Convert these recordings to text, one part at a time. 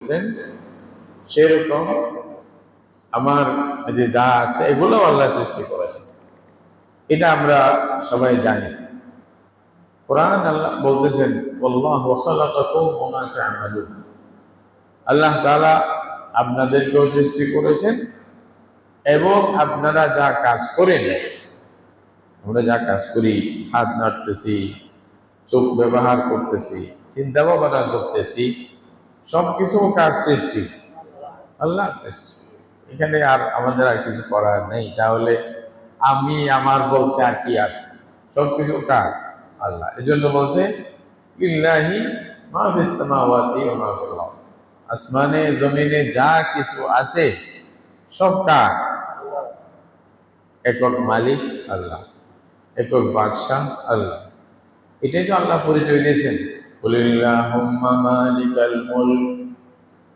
করতেছেন, সেরকম আমার যে যা আছে এগুলো আল্লাহ সৃষ্টি করেছেন। এটা আমরা সবাই জানি। কোরআন আল্লাহ বলতেছেন, আল্লাহু খালাকাকুম ওয়া মা তা'মালুন। আল্লাহ তাআলা আপনাদেরকেও সৃষ্টি করেছেন এবং আপনারা যা কাজ করেন, আমরা যা কাজ করি, হাত নাড়তেছি, চোখ ব্যবহার করতেছি, চিন্তা ভাবনা করতেছি, সবকিছু কাজ সৃষ্টি আল্লাহ সৃষ্টি। এখানে আর আমাদের আর কিছু করার নেই। তাহলে আমি আমার বলতে আর কি আছে? সবকিছু কার? আল্লাহ। এই জন্য বলছে লিল্লাহি মা ফিস সামাওয়াতি ওয়া মা ফিল আরদ। আসমানে জমিনে যা কিছু আছে সব কার? একক মালিক আল্লাহ, একক বাদশাহ আল্লাহ। এটাই তো আল্লাহ পরিচয় দিয়েছেন, কুলিল্লাহুম্মা মালিকাল মুলক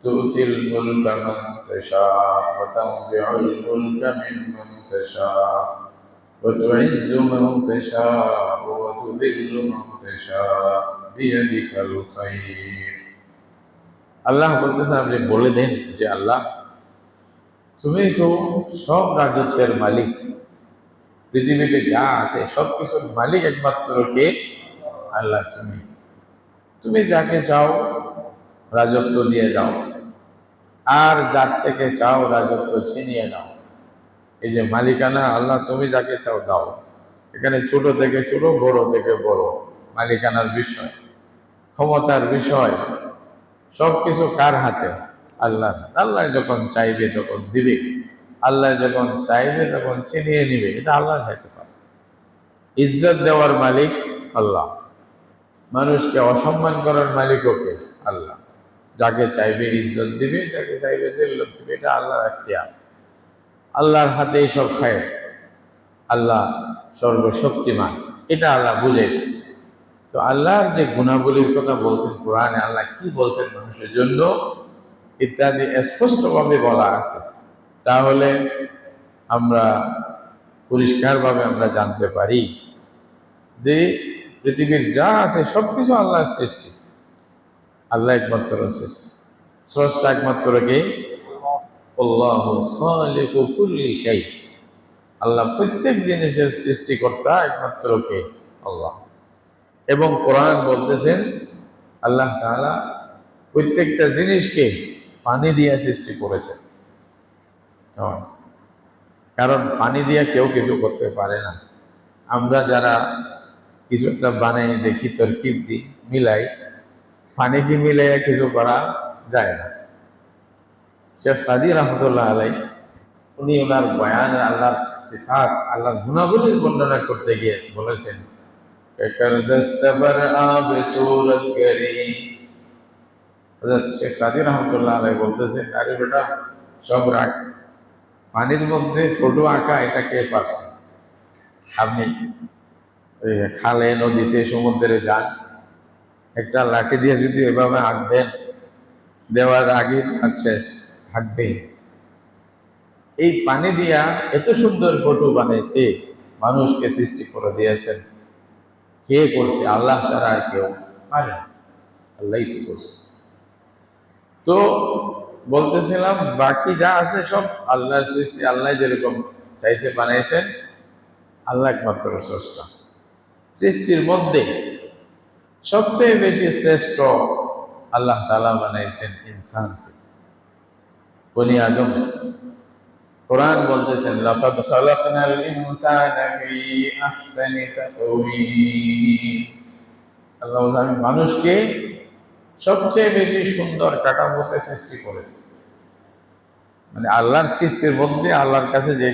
তুতিল মুলকা মান তাশা ওয়া তানজিউল মুলকা মিম্মান তাশা ওয়া তুইজ্জু মান তাশা ওয়া তুযিল্লু মান তাশা বিয়াদিকাল খায়র। আল্লাহ বলতেছেন, আপনি বলে দেন যে আল্লাহ, তুমি তো সব রাজত্বের মালিক, পৃথিবীতে যা আছে সবকিছুর মালিক একমাত্র কে? আল্লাহ। তুমি যাকে চাও রাজত্ব দিয়ে দাও, আর যার থেকে চাও রাজত্ব ছিনিয়ে নাও। এই যে মালিকানা, আল্লাহ তুমি যাকে চাও দাও। এখানে ছোট থেকে ছোট, বড় থেকে বড়, মালিকানার বিষয়, ক্ষমতার বিষয়, সবকিছু কার হাতে? আল্লাহ। আল্লাহ যখন চাইবে তখন দিবে, আল্লাহ যখন চাইবে তখন ছিনিয়ে নিবে। এটা আল্লাহ চাইতে পারে। ইজ্জত দেওয়ার মালিক আল্লাহ, মানুষকে অসম্মান করার মালিক ওকে আল্লাহ। যাকে চাইবে ইজ্জত দিবে, যাকে চাইবে জিল্লত দিবে। এটা আল্লাহর এখতিয়ার, আল্লাহর হাতেই সব খায়। আল্লাহ সর্বশক্তিমান, এটা আল্লাহ বুঝেছে। তো আল্লাহর যে গুণাবলীর কথা বলছেন কোরআনে, আল্লাহ কি বলছেন মানুষের জন্য ইত্যাদি স্পষ্টভাবে বলা আছে। তাহলে আমরা পরিষ্কারভাবে আমরা জানতে পারি যে পৃথিবীর যা আছে সবকিছু আল্লাহর সৃষ্টি। আল্লাহ একমাত্র সৃষ্টি, স্রষ্টা একমাত্র কে? আল্লাহু খালিকু কুল্লি শাই। আল্লাহ প্রত্যেক জিনিসের সৃষ্টিকর্তা একমাত্র কে? আল্লাহ। এবং কোরআন বলতেছেন আল্লাহ তাআলা প্রত্যেকটা জিনিসকে পানি দিয়ে সৃষ্টি করেছেন। কারণ পানি দিয়ে কেউ কিছু করতে পারে না। আমরা যারা কিছু একটা বানাই, দেখি, তরকিব দিই, মিলাই, পানি কি মিলে কিছু করা যায় না। শেখ সাদি রহমতুল্লাহ আলাই, উনি ওনার বয়ানে আল্লাহর সিফাত, আল্লাহর গুণাবলীর বর্ণনা করতে গিয়ে বলেছেন, শেখ সাদি রহমতুল্লাহ আলাই বলতেছেন, আরে বেটা সব রাখ, পানির মধ্যে ফটো আঁকা এটা কে পারছে? আপনি খালে, নদীতে, সমুদ্রে যান, একটা লাঠি দিয়ে যদি এভাবে আঁকবেন, দেওয়ার আগে শেষ থাকবে। এই পানি দিয়া এত সুন্দর ফটো বানাইছে, মানুষকে সৃষ্টি করে দিয়েছেন। কে করছে? আল্লাহ ছাড়া আর কেউ পারে? আল্লাহই তো করছে। তো বলতেছিলাম, বাকি যা আছে সব আল্লাহর সৃষ্টি। আল্লাহ যেরকম চাইছে বানাইছেন। আল্লাহ একমাত্র স্রষ্টা। সৃষ্টির মধ্যে সবচেয়ে বেশি শ্রেষ্ঠ আল্লাহ তাআলা বানাইছেন ইনসানকে, বনি আদম। কোরআন বলতেছেন, লাকাদ খালাকনাল ইনসানা ফি আহসানি তাকওয়িম। আল্লাহ আমি মানুষকে সবচেয়ে বেশি সুন্দর কাঠামোতে সৃষ্টি করেছে। মানে আল্লাহর সৃষ্টির মধ্যে আল্লাহর কাছে যে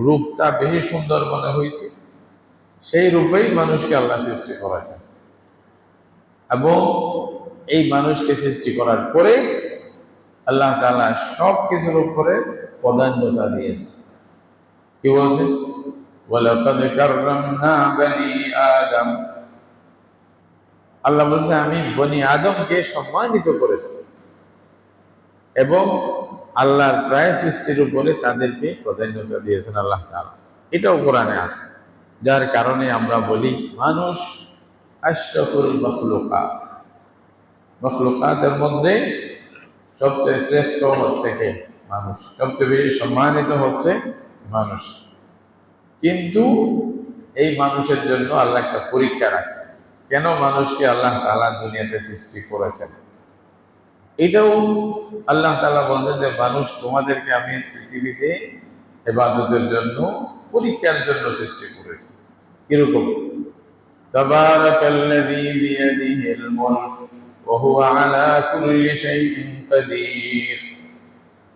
রূপটা বেশি সুন্দর মনে হয়েছে, সেই রূপেই মানুষকে আল্লাহ সৃষ্টি করেছেন। এবং এই মানুষকে সৃষ্টি করার পরে আল্লাহ তাআলা সব কিছুর উপরে প্রাধান্যতা দিয়েছে। কি বলছে? ওয়ালাকাদ কাররামনা বনি আদম। আল্লাহ বলছে, আমি বনি আদমকে সম্মানিত করেছি এবং আল্লাহর প্রায় সৃষ্টির উপরে তাদেরকে প্রাধান্যতা দিয়েছেন আল্লাহ তাআলা। এটাও কোরআনে আছে। যার কারণে আমরা বলি মানুষ আশরাফুল মাখলুকাত, মাখলুকাতের মধ্যে সবচেয়ে শ্রেষ্ঠ হচ্ছে কে? মানুষ। সবচেয়ে বেশি সম্মানিত হচ্ছে মানুষ। কিন্তু এই মানুষের জন্য আল্লাহ একটা পরীক্ষা রাখছে। কেন মানুষকে আল্লাহ তাআলা দুনিয়াতে সৃষ্টি করেছেন? এটাও আল্লাহ তাআলা বলছেন যে মানুষ তোমাদেরকে আমি পৃথিবীতে ইবাদতের জন্য, পরীক্ষার জন্য সৃষ্টি করেছি। কিরকম? তাবারাকাল্লাযী বিয়াদিহিল মুলক ওয়া হুয়া আলা কুল্লি শাইইন কাদির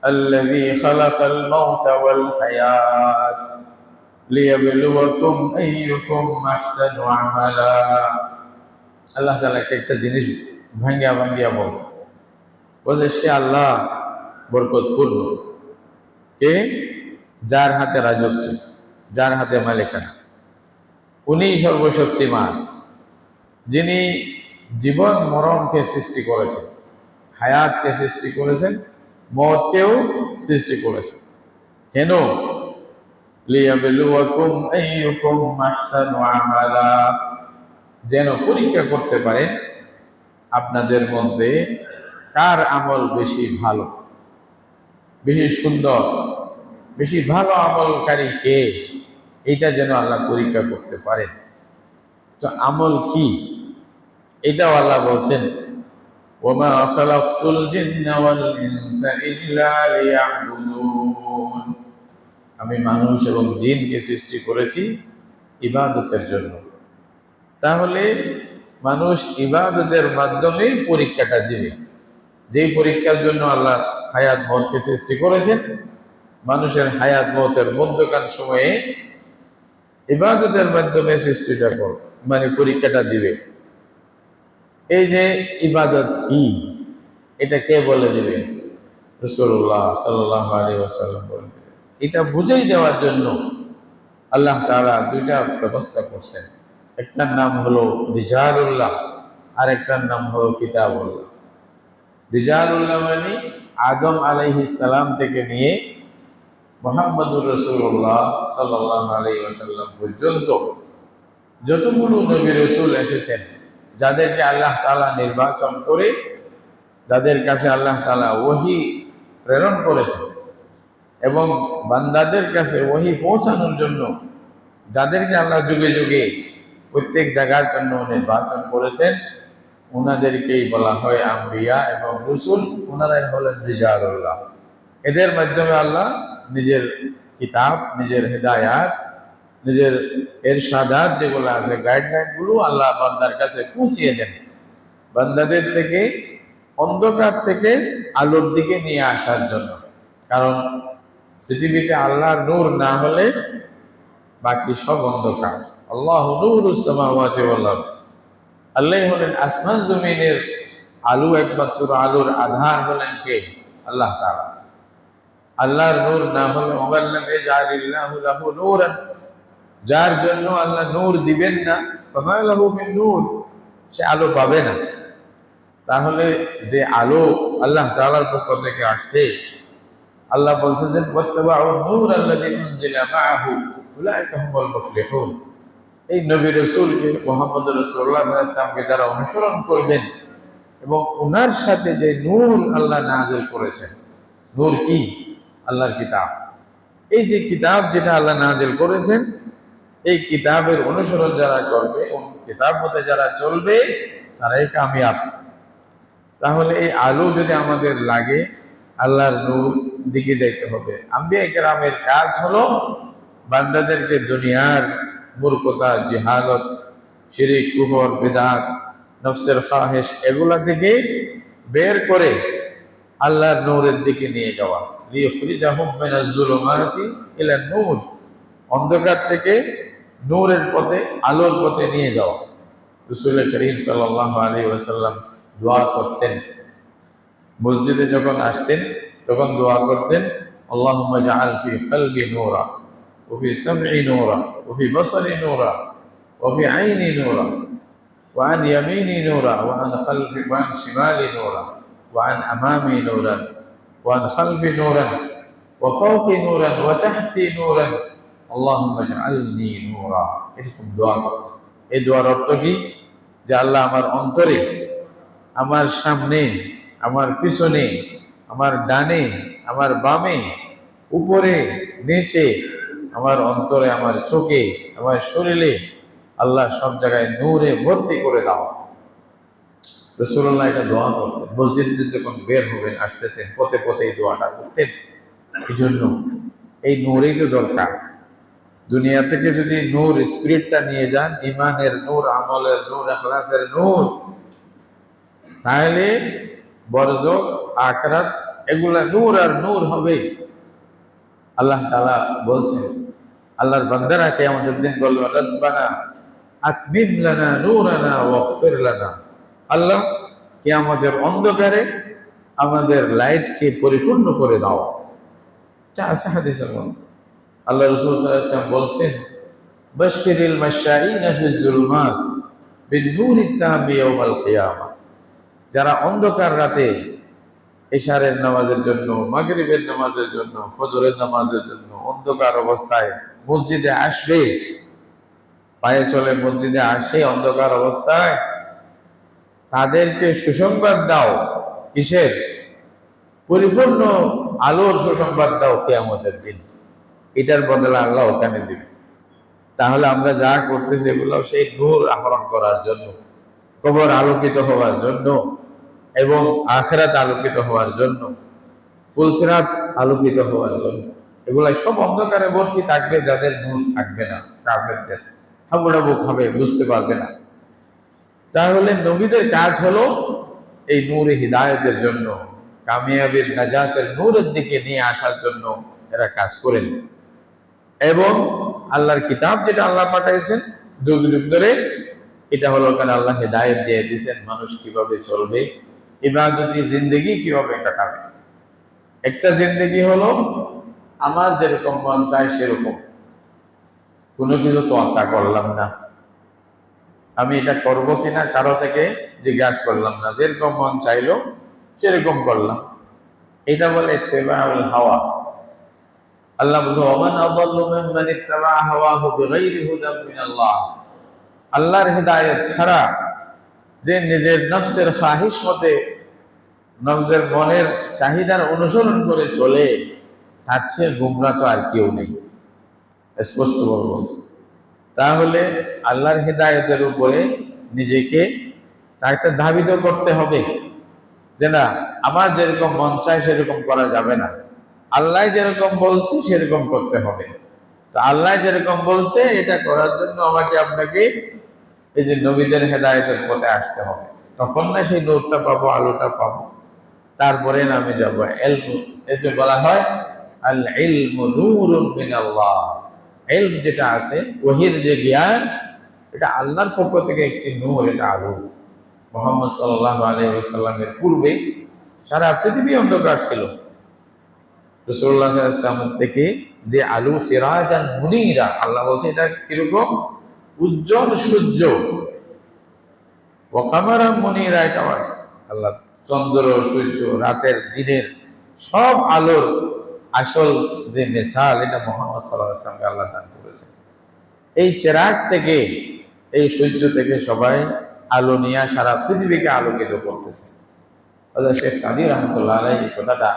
আল্লাযী খালাকাল মাউতা ওয়াল হায়াত লিয়াবলুয়াকুম আইয়ুকুম আহসানু আমালা। আল্লাহ তাআলা একটা জিনিস ভাঙ্গিয়া বলছে সে আল্লাহ বরকতপূর্ণ, কে? যার হাতে রাজত্ব, যার হাতে মালিকানা, উনি সর্বশক্তিমান, যিনি জীবন মরণকে সৃষ্টি করেছেন, হায়াতকে সৃষ্টি করেছেন, মওতকেও সৃষ্টি করেছেন। কেন? লিয়াবলুয়াকুম আইয়ুকুম আহসানু আমালা, যেন পরীক্ষা করতে পারেন আপনাদের মধ্যে কার আমল বেশি ভালো, বেশি সুন্দর, বেশি ভালো আমলকারী কে, এটা যেন আল্লাহ পরীক্ষা করতে পারেন। তো আমল কি? এটাও আল্লাহ বলছেন, ওমা খালাকতুল জিন্না ওয়াল ইনসা ইল্লা লিয়াবুদুন, আমি মানুষ এবং জিনকে সৃষ্টি করেছি ইবাদতের জন্য। তাহলে মানুষ ইবাদতের মাধ্যমে পরীক্ষাটা দিবে। যেই পরীক্ষার জন্য আল্লাহ হায়াত মওতকে সৃষ্টি করেছেন, মানুষের হায়াত মওতের মধ্যকার সময়ে ইবাদতের মাধ্যমে সৃষ্টিটা করবে, মানে পরীক্ষাটা দিবে। এই যে ইবাদত কি, এটা কে বলে দিবে? রাসূলুল্লাহ সাল্লাল্লাহু আলাইহি ওয়াসাল্লাম বলে দিবে। এটা বুঝাই দেওয়ার জন্য আল্লাহ তাআলা দুইটা ব্যবস্থা করছেন। একটার নাম হলো রিজালুল্লাহ, আর একটার নাম হলো কিতাবুল্লাহ। রিজালুল্লাহ মানে আদম আলাইহিস সালাম থেকে নিয়ে মুহাম্মদুর রাসূলুল্লাহ সাল্লাল্লাহু আলাইহি ওয়াসাল্লাম পর্যন্ত যতগুলো নবী রাসূল এসেছেন, যাদেরকে আল্লাহ তাআলা নির্বাচন করে যাদের কাছে আল্লাহ তাআলা ওহী প্রেরণ করেছেন এবং বান্দাদের কাছে ওহী পৌঁছানোর জন্য যাদেরকে আল্লাহ যুগে যুগে প্রত্যেক জায়গার জন্য নির্বাচন করেছেন, ওনাদেরকেই বলা হয় আম্বিয়া এবং রাসূল। ওনারাই হলেন রিজালুল্লাহ। এদের মাধ্যমে আল্লাহ নিজের কিতাব, নিজের হেদায়াত, নিজের ইরশাদাত যেগুলো আছে, গাইডলাইন গুলো আল্লাহ বান্দার কাছে পৌঁছিয়ে দেন, বান্দাদের থেকে অন্ধকার থেকে আলোর দিকে নিয়ে আসার জন্য। কারণ পৃথিবীতে আল্লাহর নূর না হলে বাকি সব অন্ধকার। আল্লাহু নূরুস সামাওয়াতি ওয়াল আরদ, আল্লাহ হলেন আসমান জমিনের আলো, একমাত্র আলোর আধার হলেন কে? আল্লাহ তাআলা। আল্লাহর নূর না হলে ওয়াল্লাম ইয়াজালিল্লাহু লাহু নূরান, যার জন্য আল্লাহ নূর দিবেন না, ফামা লাহু মিন নূর, সে আলো পাবে না। তাহলে যে আলো আল্লাহ তাআলার পক্ষ থেকে আসছে, আল্লাহ বলছেন যে ওয়াত্তাবাউ নূর আল্লাযী উনজিলা মাআহু উলাইকা হুমুল মুফলিহুন। এই নবী রাসূলকে, মুহাম্মদ রাসূলুল্লাহ সাল্লাল্লাহু আলাইহি ওয়াসাল্লামকে যারা অনুসরণ করবেন এবং ওনার সাথে যে নূর আল্লাহ নাযিল করেছেন, নূর কি? আল্লাহর কিতাব। এই যে কিতাব যেটা আল্লাহ নাযিল করেছেন, এই কিতাবের অনুসরণ যারা করবে, কিতাব মতে যারা চলবে, তারাই কামিয়াব। তাহলে এই আলো যদি আমাদের লাগে, আল্লাহর নূর দিকে যাইতে হবে। আম্বিয়া কেরামের কাজ হলো বান্দাদেরকে দুনিয়ার মূর্খতা, জিহালত, শিরিক, কুফর, বিদআত, নফসের খাহিশ এগুলা থেকে বের করে আল্লাহর নূরের দিকে নিয়ে যাওয়া। লিইখরিজাহুম মিনাজ যুলুমাতি ইলান নূর, অন্ধকার থেকে নূরের পথে, আলোর পথে নিয়ে যাওয়া। রাসূল করিম সাল্লাল্লাহু আলাইহি ওয়াসাল্লাম দোয়া করতেন, মসজিদে যখন আসতেন তখন দোয়া করতেন, আল্লাহুম্মা জাআল ফি কলবি নূরা ওয়া ফি সামঈ নূরা ওয়া ফি বসরি নূরা ওয়া ফি আইনি নূরা ওয়া আন ইয়ামিনি নূরা ওয়া আন খালফি ওয়া আন শিমালি নূরা ওয়া আন আমামি নূরা ওয়া আন খালফি নূরা ওয়া ফাওকি নূরা ওয়া তাহতি নূরা আল্লাহুম্মা জাআলনি নূরা। এরকম দোয়া করতেন। এই দোয়ার অর্থ কি? যে আল্লাহ আমার অন্তরে, আমার সামনে, আমার পিছনে আমার ডানে, আমার বামে, উপরে, নিচে, আমার অন্তরে, আমার চোখে, আমার শরীরে, আল্লাহ সব জায়গায় নূরে ভর্তি করে দাও। রাসূলুল্লাহ এটা দোয়া করতেন। মসজিদে যখন বের হবেন, আসতেছেন, পথে পথে এই দোয়াটা করতেন। এই জন্য এই নূরেই তো দরকার। দুনিয়া থেকে যদি নূর স্পিরিটটা নিয়ে যান, ইমানের নূর, আমলের নূর, ইখলাসের নূর, তাহলে বরজক, আখিরাত এগুলা নূর আর নূর হবে। আল্লাহ তাআলা বলছেন, আল্লাহর বান্দারা কিয়ামতের দিন বলবে, রব্বানা আতমিম লানা নূরানা ওয়াগফির লানা। আল্লাহ, কিয়ামতের অন্ধকারে আমাদের লাইটকে পরিপূর্ণ করে দাও। এটা আছে হাদিসের মধ্যে। আল্লাহ রাসূল সাল্লাল্লাহু আলাইহি ওয়াসাল্লাম বলছেন, বাশশিরিল মাশাঈনা ফিজ যুলমাত বিন-নূরিত তাবি ইয়াওমাল কিয়ামা। যারা অন্ধকার রাতে ইশারের নামাজের জন্য, মাগরিবের নামাজের জন্য, ফজরের নামাজের জন্য অন্ধকার অবস্থায় মসজিদে আসবে, পায়ে চলে মসজিদে আসে অন্ধকার অবস্থায়, তাদেরকে সুসংবাদ দাও। কিসের? পরিপূর্ণ আলোর সুসংবাদ দাও কিয়ামতের দিন। এটার বদলে আল্লাহ ওখানে দিবে। তাহলে আমরা যা করতেছি এগুলো সেই নূর আহরণ করার জন্য, কবর আলোকিত হওয়ার জন্য, এবং আখিরাত আলোকিত হওয়ার জন্য, ফুলসিরাত আলোকিত হওয়ার জন্য। এগুলা সব অন্ধকারে ভর্তি থাকবে যাদের নূর থাকবে না, কাফেরদের হাবুডাবু খাবে, বুঝতে পারবে না। তাহলে নবীদের কাজ হলো এই নূরে হিদায়াতের জন্য, কামিয়াবির নাজাতের নূরের দিকে নিয়ে আসার জন্য এরা কাজ করেন। এবং আল্লাহর কিতাব যেটা আল্লাহ পাঠাইছেন যুগ যুগ ধরে, এটা হলো ওখানে আল্লাহ হিদায়াত দিয়ে দিয়েছেন মানুষ কিভাবে চলবে, ইবাদতি জিন্দেগি কিভাবে কাটাবে। একটা জিন্দেগি হলো আমার যেরকম মন চায় সেরকম, কোনো কিছু তোয়াক্কা করলাম না, আমি এটা করব কিনা কারো থেকে জিজ্ঞাসা করলাম না, যেরকম মন চাইলো সেরকম করলাম। এটা বলে ইত্তেবাউল হাওয়া। আল্লাহ বলছে, ওমান আযাল্লু মিম্মান ইত্তাবা হাওয়াহু বিগাইরি হুদাম মিনাল্লাহ। আল্লাহর হিদায়াত ছাড়া যে নিজের নফসের খাহিশ মতে, নফসের মনের চাহিদার অনুসরণ করে চলে, তার চেয়ে গুমরাহ তো আর কেউ নেই। স্পষ্ট ভাবে বলছে। তাহলে আল্লাহর হিদায়াতের উপরে নিজেকে তাকে ধাবিত করতে হবে যে না, আমার যেরকম মন চায় সেরকম করা যাবে না, আল্লাহ যেরকম বলছে সেরকম করতে হবে। তো আল্লাহ যেরকম বলছে এটা করার জন্য আমাকে আপনাকে এই যে নবীদের হেদায়েতের পথে আসতে হবে, তখন না সেই নূরটা পাবো, আলোটা পাবো, তারপরে না আমি যাবো। ইলম, এই যে বলা হয় আল ইলমু নূরুন মিনাল্লাহ, ইলম যেটা আছে, ওহীর যে জ্ঞান, এটা আল্লাহর পক্ষ থেকে একটি নূর, এটা আলো। মুহাম্মদ সাল্লাল্লাহু আলাইহি ওয়াসাল্লামের পূর্বে সারা পৃথিবী অন্ধকার ছিল। রাসূলুল্লাহ সাল্লাল্লাহু আলাইহি ওয়াসাল্লাম থেকে যে আলো, সিরাজান মুনীরা, আল্লাহ বলছে এটা কিরকম? উজ্জ্বল সূর্য। ওয়া কামারান মুনীরা, এটা আল্লাহ চন্দ্র, সূর্য, রাতের, দিনের সব আলোর আসল যে মিসাল, এটা মুহাম্মদ সাল্লাল্লাহু আলাইহি ওয়াসাল্লামকে আল্লাহ দান করেছে। এই চেরাগ থেকে, এই সূর্য থেকে সবাই আলো নিয়ে সারা পৃথিবীকে আলোকিত করতেছে। হযরত শেখ সাদী রাহমাতুল্লাহ আলাইহি কথাটা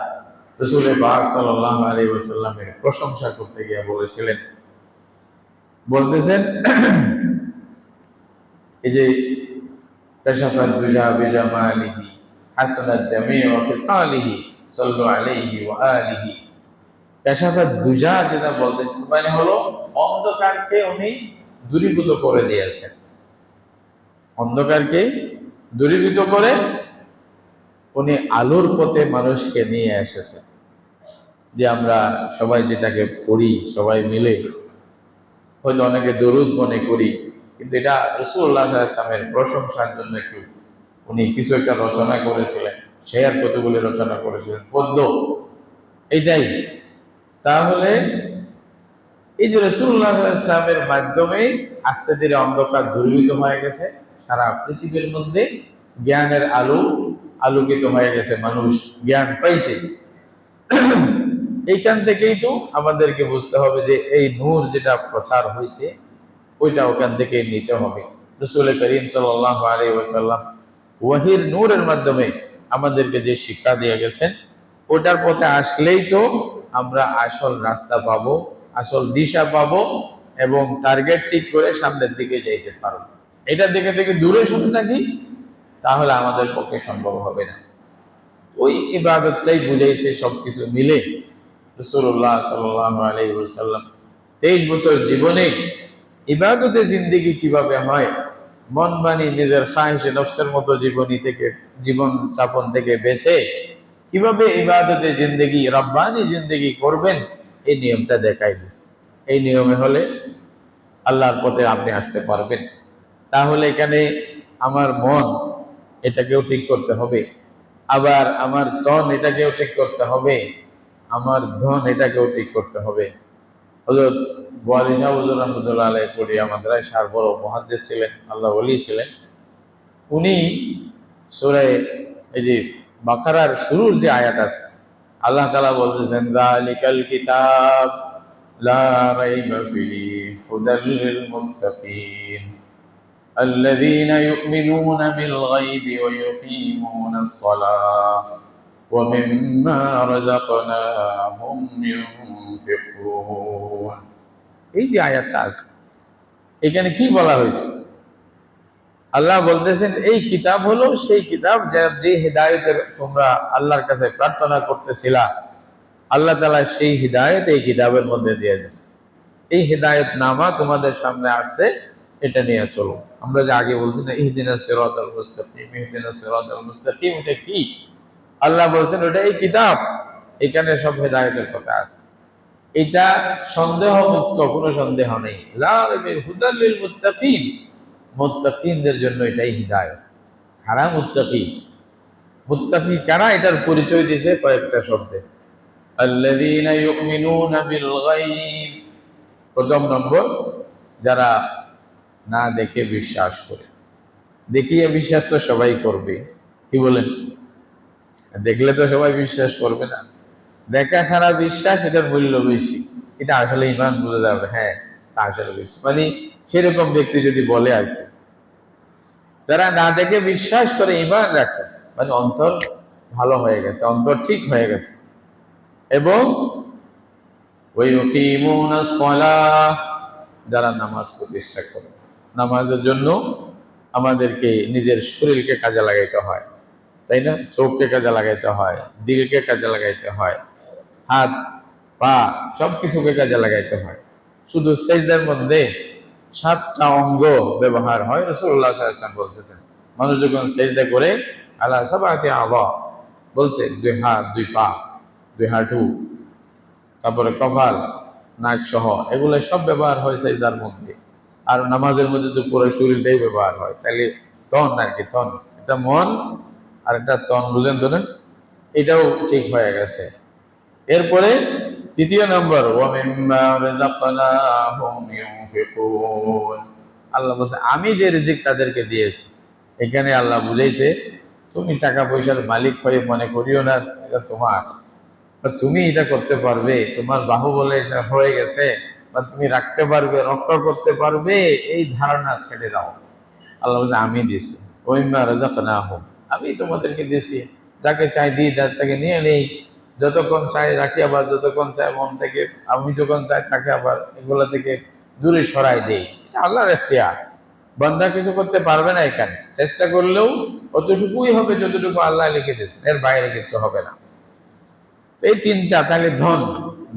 রাসূল পাক সাল্লাল্লাহু আলাইহি ওয়াসাল্লামের প্রশংসা করতে গিয়ে বলেছিলেন, বলতেছেন এই যে কাশাফাত দুজা বিজামালিহি হাসানাত জামিউ খিসালিহি সাল্লু আলাইহি ওয়া আলিহি। কাশাফাত দুজা যেটা বলতেছেন মানে হলো অন্ধকারকে উনি দূরীভূত করে দিয়েছেন। অন্ধকারকে দূরীভূত করে উনি আলোর পথে মানুষকে নিয়ে এসেছেন। যে আমরা সবাই যেটাকে পড়ি সবাই মিলে, হয়তো অনেকে দরুদ মনে করি, কিন্তু এটা রাসূলুল্লাহ সাল্লাল্লাহু আলাইহি ওয়াসাল্লামের প্রশংসার জন্য একটু উনি কিছু একটা রচনা করেছিলেন, শেয়ার কতগুলি রচনা করেছিলেন, পদ্য, এইটাই। তাহলে এই যে রাসূলুল্লাহ সাল্লাল্লাহু আলাইহি ওয়াসাল্লামের মাধ্যমে আস্তে ধীরে অন্ধকার দূরীভূত হয়ে গেছে, সারা পৃথিবীর মধ্যে জ্ঞানের আলো আলোকিত হয়ে গেছে, মানুষ জ্ঞান পাইছে। এইখান থেকেই তো আমাদেরকে বুঝতে হবে যে এই নূর যেটা প্রচার হয়েছে ওইটা ওখান থেকে নিতে হবে। রাসূল করিম সাল্লাল্লাহু আলাইহি ওয়াসাল্লাম ওয়াহির নূরের মাধ্যমে আমাদেরকে যে শিক্ষা দিয়ে গেছেন, ওটার পথে আসলেই তো আমরা আসল রাস্তা পাবো, আসল দিশা পাবো এবং টার্গেট ঠিক করে সামনের দিকে যাইতে পারবো। এটার দিকে থেকে দূরে শুনে থাকি তাহলে আমাদের পক্ষে সম্ভব হবে না। ওই ইবাদতটাই বুঝাইছে সবকিছু মিলে। রাসূলুল্লাহ সাল্লাল্লাহু আলাইহি ওয়াসাল্লাম 23 বছর জীবনে ইবাদতে জিন্দেগি কিভাবে হয়, মন বাণী নিজের খাহিশে নফসের মতো জীবন যাপন থেকে বেঁচে কিভাবে ইবাদতে জিন্দেগি রব্বানি জিন্দেগি করবেন, এই নিয়মটা দেখাই দিচ্ছে। এই নিয়মে হলে আল্লাহর পথে আপনি আসতে পারবেন। তাহলে এখানে আমার মন এটাকেও ঠিক করতে হবে, আবার আমার তন এটাকেও ঠিক করতে হবে, আমার ধন এটাকেও ঠিক করতে হবে। হযরত ওয়ালি শাহ হুজুর রাহমাতুল্লাহ আলাইহি পড়িয়া মাদ্রাসার বড় মুহাদ্দিস ছিলেন, আল্লাহ ওলি ছিলেন। উনি সূরা এই যে বাকারার শুরুর যে আয়াত আছে, আল্লাহ তাআলা বলতেছেন যালিকাল কিতাব লা রাইবা ফিহি হুদাল লিল মুত্তাকিন আল্লাযীনা ইউমিনুনা বিল গায়বি ওয়া ইউকিমুনাস সালাহ ওয়া মিম্মা রাযাকনাহুম ইউনফিকুন। এই যে আয়াতটা আছে, এখানে কি বলা হয়েছে? আল্লাহ বলতেছেন এই কিতাব হলো সেই কিতাব যে হিদায়াতের তোমরা আল্লাহর কাছে প্রার্থনা করতেছিলা, আল্লাহ তাআলা সেই হিদায়াত এই কিতাবের মধ্যে দিয়ে দিয়েছে। এই হিদায়াত নামা তোমাদের সামনে আসছে, এটা নিয়ে চলো। আমরা যে আগে বলছি না ইহদিনাস সিরাতাল মুস্তাকিম, ইহদিনাস সিরাতাল মুস্তাকিম, এটা কি? আল্লাহ বলছেন ওটা এই কিতাব, এখানে সব হিদায়াতের কথা আছে। এটা সন্দেহ মুক্ত, কোনো সন্দেহ নেই। লা রাইবা হুদাল লিল মুত্তাকিন, মুত্তাকিনদের জন্য এটাই হিদায়াত। কারা মুত্তাকি? মুত্তাকি কারা? এটার পরিচয় দিয়েছে কয়েকটা শব্দে। আল্লাযীনা ইউমিনুনা বিল গায়ব, প্রথম নম্বর যারা না দেখে বিশ্বাস করে। দেখিয়ে বিশ্বাস তো সবাই করবে, কি বলেন? দেখলে তো সবাই বিশ্বাস করবে না। দেখা ছাড়া বিশ্বাস, এটার মূল্য বেশি। এটা আসলে ইমান বোঝা যাবে, হ্যাঁ তা আসলে বেশি। মানে সেরকম ব্যক্তি যদি বলে আর কি, যারা না দেখে বিশ্বাস করে ঈমান রাখে, মানে অন্তর ভালো হয়ে গেছে, অন্তর ঠিক হয়ে গেছে। এবং ওয়ায়ুকিমুনাস সালাহ, যারা নামাজ প্রতিষ্ঠা করে। নামাজের জন্য আমাদেরকে নিজের শরীরকে কাজে লাগাইতে হয়, তাই না? চোখকে কাজে লাগাইতে হয়, দিলকে কাজে লাগাইতে হয়, হাত পা সবকিছুকে কাজে লাগাইতে হয়। শুধু সেজদার মধ্যে 7টা অঙ্গ ব্যবহার হয়। রাসূলুল্লাহ সাল্লাল্লাহু আলাইহি ওয়াসাল্লাম বলতেছেন, মানুষ যখন সেজদা করে আলা সাবাতি আযা, বলছে 2 হাত 2 পা 2 হাঁটু, তারপরে কপাল নাক সহ, এগুলো সব ব্যবহার হয় সেজদার মধ্যে। আর নামাজের মধ্যে তো পুরো শরীরটাই ব্যবহার হয়। তাহলে তন আর কি, তন এটা মন আর একটা তন, বুঝেন তো না? এটাও ঠিক হয়ে গেছে। এরপরে তৃতীয় নম্বর, ওয়া মিম্মা রাযাকনাহুম ইউনফিকুন, আল্লাহ বলছে আমি যে রিজিক তাদেরকে দিয়েছি। এখানে আল্লাহ বুঝাইছে তুমি টাকা পয়সার মালিক হয়ে মনে করিও না এটা তোমার, বা তুমি এটা করতে পারবে, তোমার বাহুবলে এটা হয়ে গেছে, বা তুমি রাখতে পারবে, রক্ষা করতে পারবে, এই ধারণা ছেড়ে দাও। আল্লাহ বলছে আমি দিয়েছি, ওয়া মিম্মা রাযাকনাহুম, আমি তোমাদেরকে দিয়েছি। যাকে চাই দিই, তাকে নিয়ে নেই, যতক্ষণ চাই রাখি, আবার যতক্ষণ চাই মন থেকে, আমি যখন চাই তাকে আবার এগুলো থেকে দূরে সরাই দেই। এটা আল্লাহর ইখতিয়ার, বান্দা কিছু করতে পারবে না। এখানে চেষ্টা করলেও অতটুকুই হবে যতটুকু আল্লাহ লিখে দিয়েছেন, এর বাইরে কিছু হবে না। এই তিনটা, তাহলে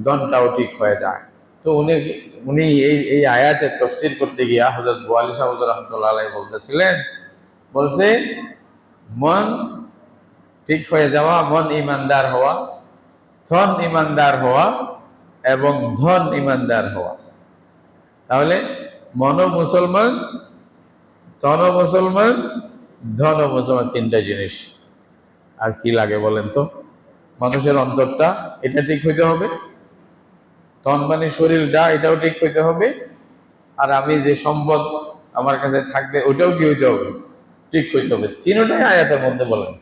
ধনটাও ঠিক হয়ে যায়। তো উনি উনি এই এই আয়াতের তাফসীর করতে গিয়া হযরত ওয়ালি শাহ রাহমাতুল্লাহ আলাইহি বলতেছিলেন, বলছে মন ঠিক হয়ে যাওয়া, মন ইমানদার হওয়া, ধন ইমানদার হওয়া এবং ধন ইমানদার হওয়া। তাহলে মনও মুসলমান, তনও মুসলমান, ধনও মুসলমান, তিনটা জিনিস। আর কি লাগে বলেন তো? মানুষের অন্তরটা এটা ঠিক হইতে হবে, তন মানে শরীরটা এটাও ঠিক হইতে হবে, আর আমি যে সম্পদ আমার কাছে থাকবে ওটাও কি হইতে হবে? ঠিক হইতে হবে। তিনটাই আয়াতের মধ্যে বলেন।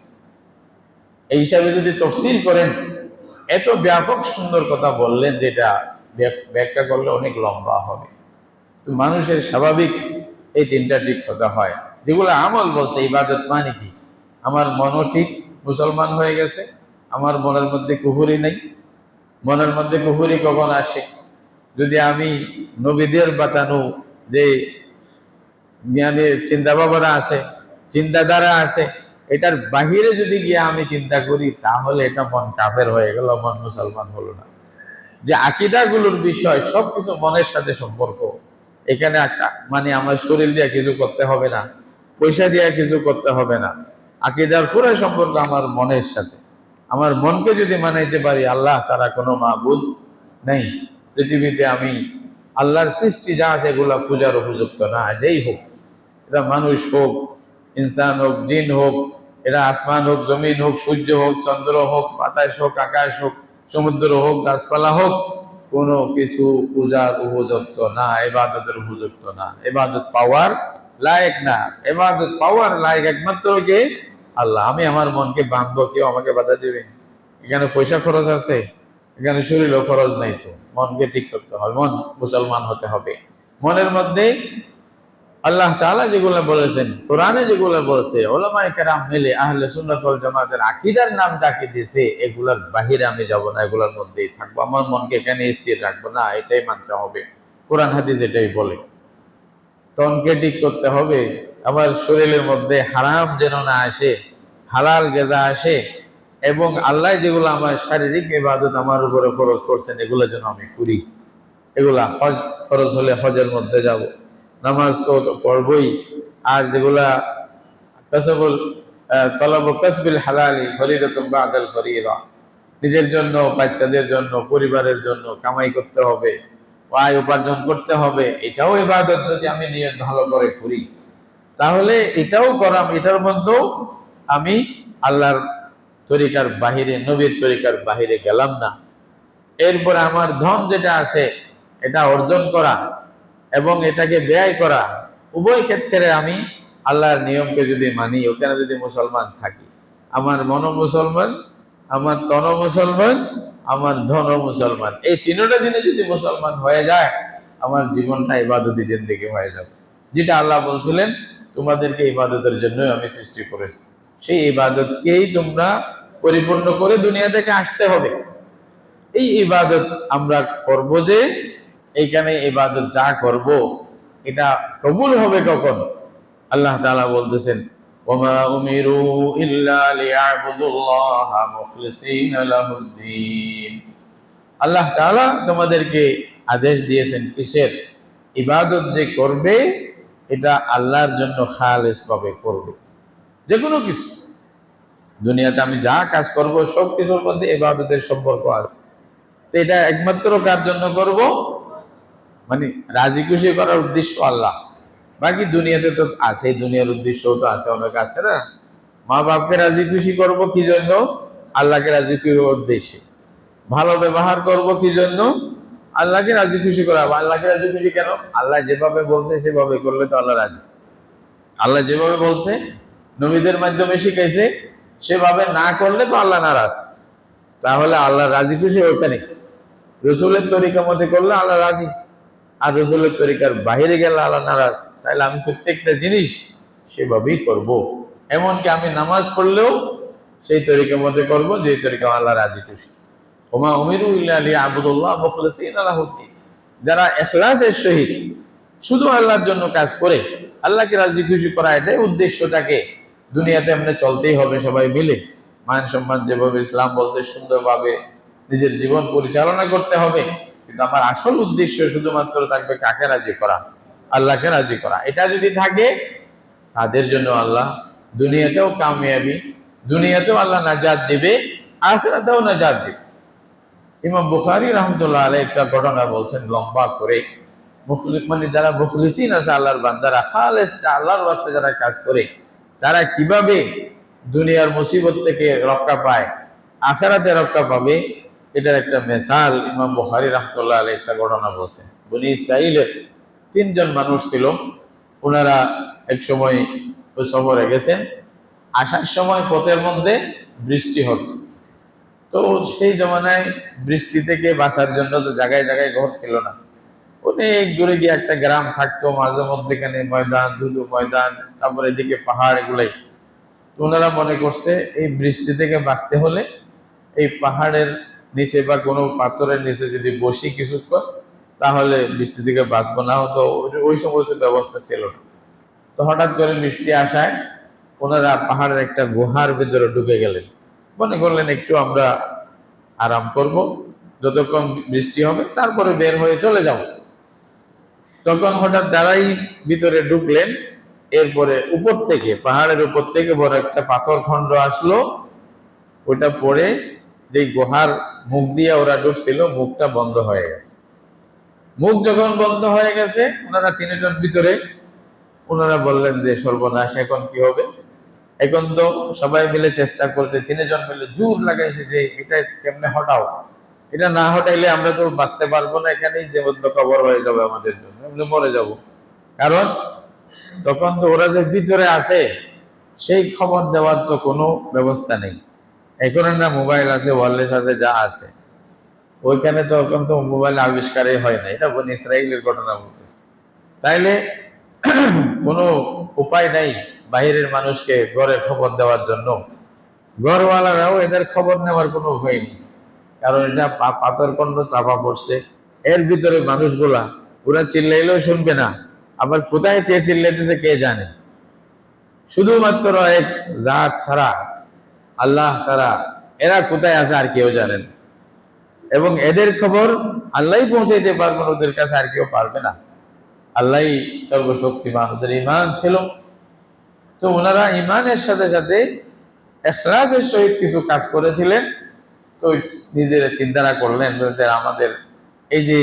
এই হিসাবে যদি তাফসীর করেন, এত ব্যাপক সুন্দর কথা বললেন যেটা ব্যাখ্যা করলে অনেক লম্বা হবে। তো মানুষের স্বাভাবিক এই তিনটা ঠিক কথা হয়, যেগুলো আমল বলছে। ইবাদত মানে কি? আমার মনও ঠিক, মুসলমান হয়ে গেছে, আমার মনের মধ্যে কুফরি নেই? মনের মধ্যে কুফরি কখন আসে? যদি আমি নবীদের বাতানো যে জ্ঞানে চিন্তা ভাবনা আছে, চিন্তাধারা আছে, এটার বাহিরে যদি গিয়ে আমি চিন্তা করি, তাহলে এটা মন কাফের হয়ে গেল, মন মুসলমান হলো না। যে আকীদাগুলোর বিষয় সবকিছু মনের সাথে সম্পর্ক। এখানে মানে আমার শরীর দিয়ে কিছু করতে হবে না, পয়সা দিয়ে কিছু করতে হবে না। আকীদার পুরো সম্পর্ক আমার মনের সাথে। আমার মনকে যদি মানাইতে পারি আল্লাহ ছাড়া কোনো মাবুদ নেই পৃথিবীতে, আমি আল্লাহর সৃষ্টি যা আছে এগুলা পূজার উপযুক্ত না, যেই হোক, এটা মানুষ হোক, ইনসান হোক, জিন হোক, এটা আসমান হোক, জমিন হোক, সূর্য হোক, চন্দ্র হোক, বাতাস হোক, আকাশ হোক, সমুদ্র হোক, গাছপালা হোক, কোনো কিছু পূজার উপযুক্ত না, ইবাদতের উপযুক্ত না, ইবাদত পাওয়ার লায়ক না। ইবাদত পাওয়ার লায়ক একমাত্র কে? আল্লাহ। আমি আমার মনকে বাঁধবো, কেউ আমাকে বাধা দিবে? এখানে পয়সা খরচ আছে, এখানে শরীরও খরচ নাই। তো মনকে ঠিক করতে হবে, মন মুসলমান হতে হবে। মনের মধ্যে আল্লাহ তাআলা যেগুলো বলেছেন, কোরআনে যেগুলো বলছে, উলামায়ে কেরাম মিলে আহলে সুন্নাত ওয়াল জামাতের আকীদার নাম যাকে দিয়েছে, এগুলোর বাহিরে আমি যাব না, এগুলোর মধ্যেই থাকবো। আমার মনকে এখানে স্থির রাখবো না, এটাই মানতে হবে। কোরআন হাদিস এটাই বলে। তনকে ঠিক করতে হবে, আমার শরীরের মধ্যে হারাম যেন না আসে, হালাল গেজা আসে, এবং আল্লাহ যেগুলো আমার শারীরিক ইবাদত আমার উপরে ফরজ করছেন, এগুলো যেন আমি করি। এগুলা হজ ফরজ হলে হজের মধ্যে যাব, নামাজ তো পড়বই। আর যেগুলা কাসবুল তলব কাসবিল হালালি ফরিদাতুন বাদাল ফরিদা, নিজের জন্য, বাচ্চাদের জন্য, পরিবারের জন্য কামাই করতে হবে, আয় উপার্জন করতে হবে, এটাও ইবাদত। যদি আমি নিয়ত ভালো করে করি, তাহলে এটাও করাম, এটার মধ্যেও আমি আল্লাহর তরিকার বাহিরে, নবীর তরিকার বাহিরে গেলাম না। এরপরে আমার ধন যেটা আছে, এটা অর্জন করা এবং এটাকে ব্যয় করা, উভয় ক্ষেত্রে আমি আল্লাহর নিয়মকে যদি মানি, ওখানে যদি মুসলমান থাকি, আমার মন মুসলমান, আমার তন মুসলমান, আমার ধন মুসলমান, এই তিনটা দিনে যদি মুসলমান হয়ে যায়, আমার জীবনটা ইবাদতি জিন্দেগি হয়ে যাবে। যেটা আল্লাহ বলছিলেন, তোমাদেরকে ইবাদতের জন্যই আমি সৃষ্টি করেছি, সেই ইবাদতকেই তোমরা পরিপূর্ণ করে দুনিয়া থেকে আসতে হবে। এই ইবাদত আমরা করব, যে এইখানে ইবাদত যা করব এটা কবুল হবে কখন? আল্লাহ তাআলা বলতেছেন, ওমা উমিরু ইল্লা লিয়াবুদুল্লাহা মুখলিসিনা লাহুদ্দিন। আল্লাহ তাআলা তোমাদেরকে আদেশ দিয়েছেন কিসের? ইবাদত যে করবে, এটা আল্লাহর জন্য খালেস ভাবে করবে। যে কোনো কিছু দুনিয়াতে আমি যা কাজ করব, সব কিছুর মধ্যে ইবাদতের সম্পর্ক আছে। তো এটা একমাত্র কার জন্য করব? মানে রাজি খুশি করার উদ্দেশ্য আল্লাহ। বাকি দুনিয়াতে তো আছে, দুনিয়ার উদ্দেশ্য তো আছে, অনেক আছে না। মা বাপকে রাজি খুশি করব কি জন্য? আল্লাহকে রাজি করার উদ্দেশ্যে। ভালো ব্যবহার করব কি জন্য? আল্লাহকে রাজি খুশি করা। আল্লাহকে রাজি খুশি কেন? আল্লাহ যেভাবে বলছে সেভাবে করলে তো আল্লাহ রাজি। আল্লাহ যেভাবে বলছে, নবীদের মাধ্যমে শিখাইছে, সেভাবে না করলে তো আল্লাহ নারাজ। তাহলে আল্লাহ রাজি খুশি ওখানে। রসুলের তরিকা মতে করলে আল্লাহ রাজি, আর রসুলের তরিকার বাহিরে গেলে আল্লাহ নারাজ। তাহলে আমি প্রত্যেকটা জিনিস সেভাবেই করব। এমনকি আমি নামাজ পড়লেও সেই তরিকার মধ্যে করব, যে তরিকা আল্লাহ রাজি খুশি। ওমা উমিরু ইল্লা লিয়াবুদুল্লাহ মুখলিসিনা লাহুদ্দিন। যারা ইখলাসের সহিত শুধু আল্লাহর জন্য কাজ করে, আল্লাহকে রাজি খুশি করা, এটাই উদ্দেশ্যটাকে দুনিয়াতে এমনি চলতেই হবে সবাই মিলে। মান সম্মান যেভাবে ইসলাম বলতে, সুন্দরভাবে নিজের জীবন পরিচালনা করতে হবে। কিন্তু আমার আসল উদ্দেশ্য শুধুমাত্র থাকবে কাকে রাজি করা? আল্লাহকে রাজি করা। এটা যদি থাকে, তাদের জন্য আল্লাহ দুনিয়াতেও কামিয়াবি, দুনিয়াতেও আল্লাহ নাজাত দিবে, আখিরাতেও নাজাত দিবে। ইমাম বুখারী রাহমাতুল্লাহ আলাইহি একটা ঘটনা বলছেন লম্বা করে। মানে যারা মুখলিসিন আছে, আল্লাহর বান্দারা, খালেস আল্লাহর ওয়াস্তে যারা কাজ করে, তারা কিভাবে দুনিয়ার মুসিবত থেকে রক্ষা পায়, আখিরাতে রক্ষা পাবে, এটার একটা মিসাল ইমাম বুখারী রাহমাতুল্লাহ আলাইহি একটা ঘটনা বলছেন। বনি ইসরাঈলের তিনজন মানুষ ছিল। ওনারা এক সময় ওই সফরে গেছেন। আসার সময় পথের মধ্যে বৃষ্টি হচ্ছে। তো সেই জমানায় বৃষ্টি থেকে বাঁচার জন্য তো জায়গায় জায়গায় ঘর ছিল না। অনেক দূরে গিয়ে একটা গ্রাম থাকতো, মাঝে মধ্যে এখানে ময়দান, ধুলো ময়দান, তারপরে এদিকে পাহাড়, এগুলাই। তো ওনারা মনে করছে এই বৃষ্টি থেকে বাঁচতে হলে এই পাহাড়ের নিচে বা কোনো পাথরের নিচে যদি বসি কিছুক্ষণ, তাহলে বৃষ্টি থেকে বাঁচবো না হতো। ওই সময় তো ব্যবস্থা ছিল না। তো হঠাৎ করে বৃষ্টি আসায় ওনারা পাহাড়ের একটা গুহার ভিতরে ঢুকে গেলেন। মনে করলেন একটু আমরা আরাম করব, যতক্ষণ বৃষ্টি হবে, তারপরে বের হয়ে চলে যাব। তখন হঠাৎ যারাই ভিতরে ঢুকলেন, এরপরে উপর থেকে, পাহাড়ের উপর থেকে বড় একটা পাথর খণ্ড আসলো। ওটা পড়ে যে গুহার মুখ দিয়ে ওরা ঢুকছিল, মুখটা বন্ধ হয়ে গেছে। মুখ যখন বন্ধ হয়ে গেছে, ওনারা তিনজন ভিতরে, ওনারা বললেন যে সর্বনাশ, এখন কি হবে? এখন তো সবাই মিলে চেষ্টা করছে, তিনজন মিলে জোর লাগাইছে যে এটা কেমনে হটাও, এটা না হটাইলে আমরা তো বাঁচতে পারবো না, এখানেই জীবন্ত কবর হয়ে যাবে আমাদের জন্য, আমরা মরে যাব। কারণ তখন তো ওরা যে ভিতরে আছে, সেই খবর দেওয়ার তো কোনো ব্যবস্থা নেই। এখন না মোবাইল আছে, ওয়্যারলেস আছে, যা আছে। ওইখানে তো এখন তো মোবাইল আবিষ্কারই হয় না, এটা বনি ইসরাইলের ঘটনা বলতেছে। তাইলে কোনো উপায় নাই বাহিরের মানুষকে ঘরে খবর দেওয়ার জন্য। ঘরওয়ালারাও এদের খবর নেওয়ার কোনো উপায় নেই, কারণ এটা পাথর খণ্ড চাপা পড়ছে। এর ভিতরে মানুষগুলা, ওরা চিল্লাইলেও শুনবে না, আবার কোথায় কে চিল্লাইতেছে কে জানে। শুধুমাত্র এক জাত ছাড়া, আল্লাহ ছাড়া, এরা কোথায় আছে আর কেউ জানেন। এবং এদের খবর আল্লাহ পৌঁছাইতে পারবেন, ওদের কাছে আর কেউ পারবে না। আল্লাহ সর্বশক্তিমান। ওদের ইমান ছিল, তো ওনারা ইমানের সাথে সাথে ইখলাসের সহিত কিছু কাজ করেছিলেন। তো নিজের চিন্তা করলেন যে আমাদের এই যে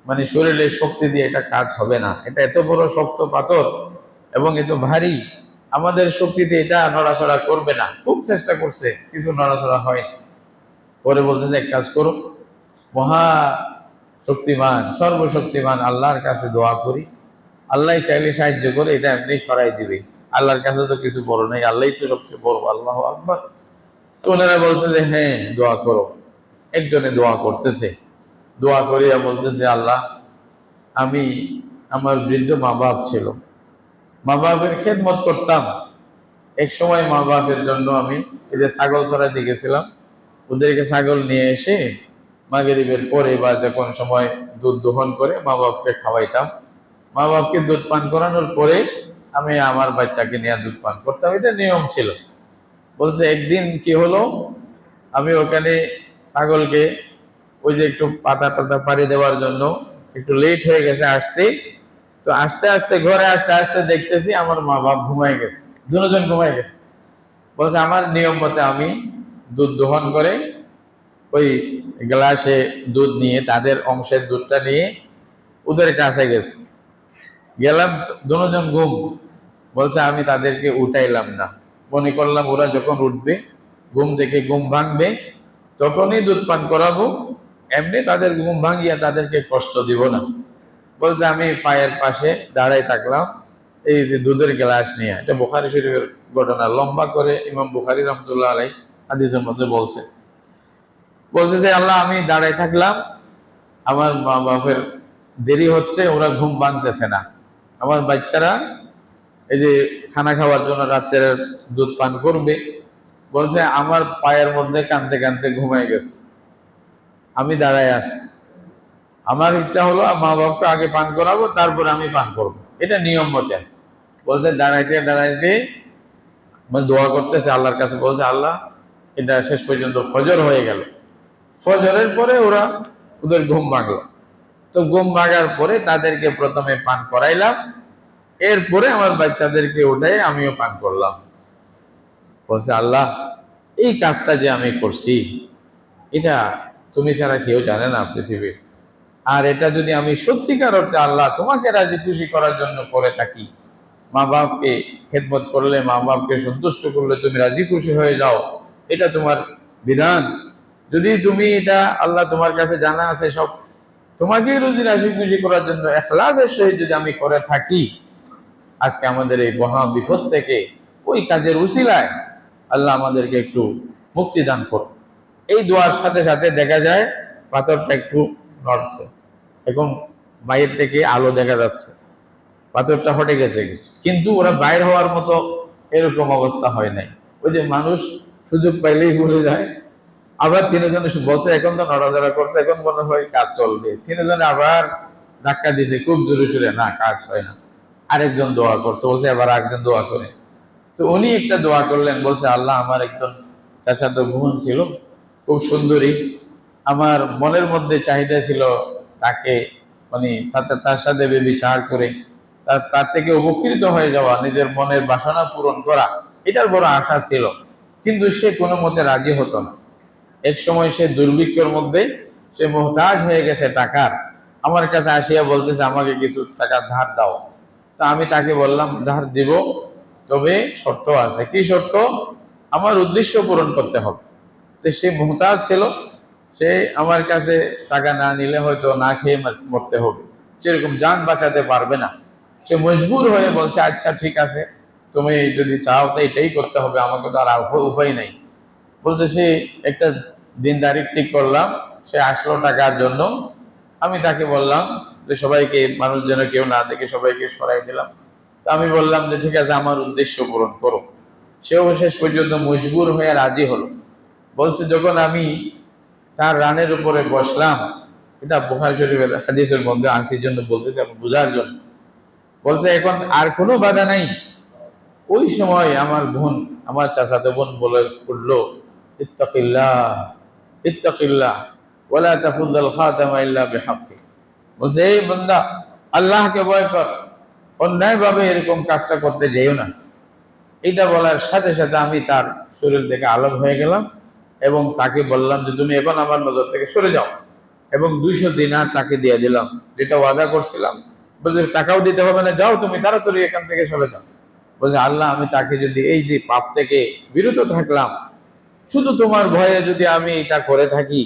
মানে শরীরের শক্তি দিয়ে এটা কাজ হবে না, এটা এত বড় শক্ত পাথর এবং এত ভারী, আমাদের শক্তিতে এটা নড়াচড়া করবে না। খুব চেষ্টা করছে, কিছু নড়াচড়া হয়। পরে বলতেছে এক কাজ করো, মহা শক্তিমান সর্বশক্তিমান আল্লাহর কাছে দোয়া করি, আল্লাহ চাইলে সাহায্য করে এটা এমনি সরাই দিবে। আল্লাহর কাছে তো কিছু বড় নাই, আল্লাহই তো সবচেয়ে বড়। আল্লাহ আকবার। তো ওনারা বলছে যে হ্যাঁ দোয়া করো। একজনে দোয়া করতেছে, দোয়া করিয়া বলতেছে, আল্লাহ, আমি, আমার বৃদ্ধ মা বাপ ছিল, মা বাপের খেদমত করতাম। এক সময় মা বাপের জন্য আমি এই যে ছাগল চড়াইতে গেছিলাম, ওদেরকে ছাগল নিয়ে এসে মাগরিবের পরে বা যখন সময় দুধ দোহন করে মা বাপকে খাওয়াইতাম। মা বাপকে দুধ পান করানোর পরে আমি আমার বাচ্চাকে নিয়ে দুধ পান করতাম, এটা নিয়ম ছিল। বলছে একদিন কি হলো, আমি ওখানে ছাগলকে ওই যে একটু পাতা টাতা পাড়ি দেওয়ার জন্য একটু লেট হয়ে গেছে আসতে। তো আস্তে আস্তে ঘরে আসতে আসতে দেখতেছি আমার মা বাপ ঘুমাই গেছে, দুজন ঘুমাই গেছে। বলছে আমার নিয়ম মতে আমি দুধ দোহন করে ওই গ্লাসে দুধ নিয়ে, তাদের অংশের দুধটা নিয়ে ওদের কাছে গেছি, গেলাম, দুজন ঘুম। বলছে আমি তাদেরকে উঠাইলাম না, মনে করলাম ওরা যখন উঠবে, ঘুম থেকে ঘুম ভাঙবে, তখনই দুধ পান করাবো, এমনি তাদের ঘুম ভাঙিয়া তাদেরকে কষ্ট দিব না। বলছে আমি পায়ের পাশে দাঁড়াই থাকলাম এই যে দুধের গ্লাস নিয়ে। এটা বুখারী শরীফের ঘটনা, লম্বা করে ইমাম বুখারী রাহমাতুল্লাহ আলাইহি হাদিসের মধ্যে বলছে। বলছে যে আল্লাহ, আমি দাঁড়াই থাকলাম, আমার মা বাপের দেরি হচ্ছে, ওরা ঘুম ভাঙতেছে না, আমার বাচ্চারা এই যে খানা খাওয়ার জন্য রাত্রের দুধ পান করবে। বলছে আমার পায়ের মধ্যে কানতে কানতে ঘুমাই গেছে, আমি দাঁড়ায় আছি, আমার ইচ্ছা হলো মা বাপকে আগে পান করাবো, তারপর আমি পান করবো, এটা নিয়ম মতে। বলছে দাঁড়াইতে দাঁড়াইতে মানে দোয়া করতেছে আল্লাহর কাছে। বলছে আল্লাহ, এটা শেষ পর্যন্ত ফজর হয়ে গেল। ফজরের পরে ওরা, ওদের ঘুম ভাঙলো। তো ঘুম ভাঙার পরে তাদেরকে প্রথমে পান করাইলাম, এরপরে আমার বাচ্চাদেরকে উঠাই আমিও পান করলাম। বলছে আল্লাহ, এই কাজটা যে আমি করছি, এটা তুমি ছাড়া কেউ জানে না পৃথিবীর। আর এটা যদি আমি সত্যিকার অর্থে আল্লাহ তোমাকে রাজি খুশি করার জন্য করে থাকি, মা বাপকে খেদমত করলে, মা বাপকে সন্তুষ্ট করলে তুমি রাজি খুশি হয়ে যাও, এটা তোমার বিধান। যদি তুমি এটা আল্লাহ তোমার কাছে জানা আছে সব, তোমাকেই রুজি রাজি খুশি করার জন্য ইখলাসের সহিত যদি আমি করে থাকি, আজকে আমাদের এই মহা বিপদ থেকে ওই কাজের উসিলায় আল্লাহ আমাদেরকে একটু মুক্তি দান করো। এই দোয়ার সাথে সাথে দেখা যায় পাথরটা একটু নড়ছে, এখন বাইরে থেকে আলো দেখা যাচ্ছে, পাথরটা হটে গেছে কিছু, কিন্তু ওরা বাইর হওয়ার মতো এরকম অবস্থা হয় নাই। ওই যে মানুষ সুযোগ পাইলেই ভুলে যায়, আবার তিনজনে বলছে এখন তো নড়াচড়া করছে, এখন মনে হয় কাজ চলবে। তিনজনে আবার ধাক্কা দিয়েছে খুব জোরে সোরে, না কাজ হয় না। আরেকজন দোয়া করছে, বলছে এবার আরেকজন দোয়া করে। তো উনি একটা দোয়া করলেন, বলছে আল্লাহ আমার একজন চাচাতো বোন ছিল, খুব সুন্দরী, আমার মনের মধ্যে চাহিদা ছিল তাকে মানে তার সাথে বিচার করে তার থেকে উপকৃত হয়ে যাওয়া, নিজের মনের বাসনা পূরণ করা, এটার বড় আশা ছিল। কিন্তু সে কোনো মতে রাজি হতো না। এক সময় সে দুর্ভিক্ষের মধ্যে সে মোহতাজ হয়ে গেছে টাকার, আমার কাছে আসিয়া বলতেছে আমাকে কিছু টাকা ধার দাও। তা আমি তাকে বললাম ধার দিব, তবে শর্ত আছে। কি শর্ত? আমার উদ্দেশ্য পূরণ করতে হবে। তো সে মোহতাজ ছিল, সে আমার কাছে টাকা না নিলে হয়তো না খেয়ে মরতে হবে, সেরকম যান বাঁচাতে পারবে না। সে মজবুর হয়ে বলছে আচ্ছা ঠিক আছে, তুমি যদি চাও তো এটাই করতে হবে, আমাকে তো আর উপায় নাই। বলছে সে একটা দিন তারিখ ঠিক করলাম, সে আসলো টাকার জন্য। আমি তাকে বললাম যে সবাইকে, মানুষ যেন কেউ না দেখে, সবাইকে সরাই দিলাম। তো আমি বললাম যে ঠিক আছে আমার উদ্দেশ্য পূরণ করো। সেও শেষ পর্যন্ত মজবুর হয়ে রাজি হলো। বলছে যখন আমি তার রানের উপরে বসলাম, এটা বুখারী শরীফের হাদিসের মধ্যে আনসির জন্য বলতেছে, আপনি বোঝার জন্য। বলছে এখন আর কোনো বাধা নাই। ওই সময় আমার বোন, আমার চাচাতো বোন বলে উঠলো ইত্তাকিল্লাহ, ইত্তাকিল্লাহ ওয়ালা তাফুদ্দাল খাতামা ইল্লা বিহাক্কি। বলছে এই বান্দা, আল্লাহকে ভয় কর, অন্যায় ভাবে এরকম কাজটা করতে যেও না। এটা বলার সাথে সাথে আমি তার শরীর থেকে আলাদা হয়ে গেলাম এবং তাকে বললাম যে তুমি এখন আমার নজর থেকে সরে যাও, এবং 200 দিনার তাকে দিয়ে দিলাম, যেটা ওয়াদা করছিলাম। বলছে টাকাও দিতে হবে না, যাও তুমি তাড়াতাড়ি এখান থেকে সরে যাও। বলছে আল্লাহ আমি তাকে যদি এই যে পাপ থেকে বিরত থাকলাম, শুধু তোমার ভয়ে যদি আমি এটা করে থাকি,